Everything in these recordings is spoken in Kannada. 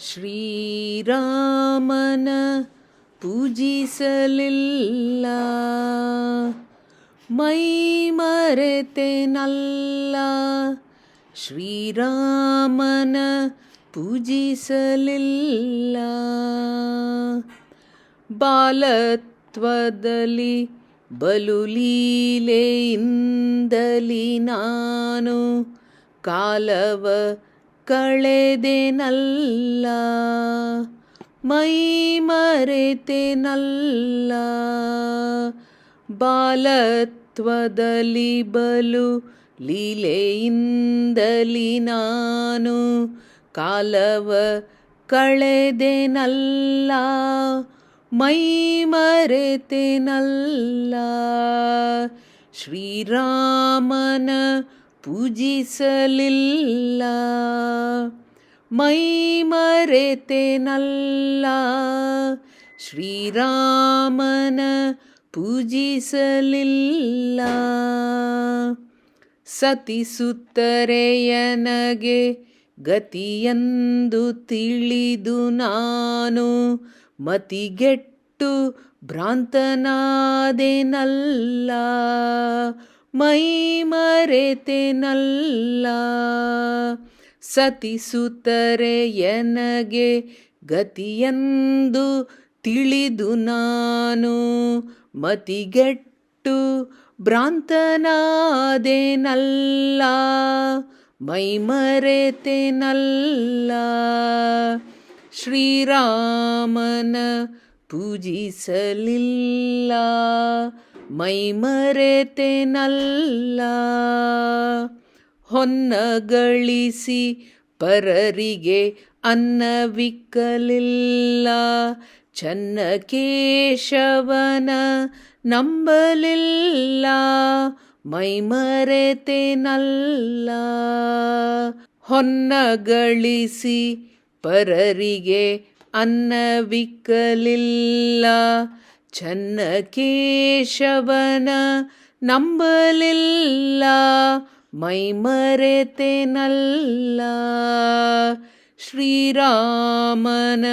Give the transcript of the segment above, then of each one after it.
ಶ್ರೀರಾಮನ ಪೂಜಿಸಲಿಲ್ಲ, ಮೈ ಮರೆತೆನಲ್ಲ. ಶ್ರೀರಾಮನ ಪೂಜಿಸಲಿಲ್ಲ. ಬಾಲತ್ವದಲ್ಲಿ ಬಲು ಲೀಲೆಯಿಂದಲಿ ನಾನು ಕಾಲವ ಕಳೆದೆನಲ್ಲ, ಮೈ ಮರೆತೆನಲ್ಲ. ಬಾಲತ್ವದಲ್ಲಿ ಬಲು ಲೀಲೆಯಿಂದಲಿ ನಾನು ಕಾಲವ ಕಳೆದೆನಲ್ಲ, ಮೈ ಮರೆತೆನಲ್ಲ. ಶ್ರೀರಾಮನ ಪೂಜಿಸಲಿಲ್ಲ, ಮೈ ಮರೆತೆನಲ್ಲ. ಶ್ರೀರಾಮನ ಪೂಜಿಸಲಿಲ್ಲ. ಸತಿಸುತ್ತರೆಯನಗೆ ಗತಿಯೆಂದು ತಿಳಿದು ನಾನು ಮತಿಗೆಟ್ಟು ಭ್ರಾಂತನಾದೆನಲ್ಲ, ಮೈ ಮರೆತೆನಲ್ಲ. ಸತಿಸುತ್ತರೆಯನಗೆ ಗತಿಯೆಂದು ತಿಳಿದು ನಾನು ಮತಿಗೆಟ್ಟು ಭ್ರಾಂತನಾದೆನಲ್ಲ, ಮೈ ಮರೆತೆನಲ್ಲ. ಶ್ರೀರಾಮನ ಪೂಜಿಸಲಿಲ್ಲ, ಮೈ ಮರೆತೆನಲ್ಲ. ಹೊನ್ನಗಳಿಸಿ ಪರರಿಗೆ ಅನ್ನವಿಕ್ಕಲಿಲ್ಲ, ಚನ್ನಕೇಶವನ ನಂಬಲಿಲ್ಲ, ಮೈ ಮರೆತೆನಲ್ಲ. ಹೊನ್ನಗಳಿಸಿ ಪರರಿಗೆ ಅನ್ನವಿಕ್ಕಲಿಲ್ಲ, ಚನ್ನಕೇಶವನ ನಂಬಲಿಲ್ಲ, ಮೈ ಮರೆತೆನಲ್ಲ. ಶ್ರೀರಾಮನ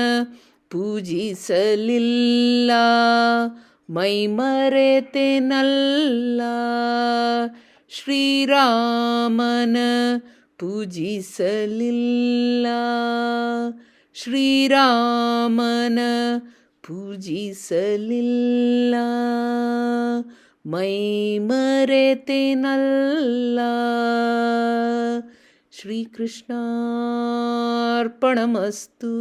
ಪೂಜಿಸಲಿಲ್ಲ, ಮೈ ಮರೆತೆನಲ್ಲ. ಶ್ರೀರಾಮನ ಪೂಜಿಸಲಿಲ್ಲ, ಶ್ರೀರಾಮನ ಪೂಜಿಸಲಿಲ್ಲ, ಮೈ ಮರೆತೆನಲ್ಲ. ಶ್ರೀಕೃಷ್ಣಾರ್ಪಣಮಸ್ತು.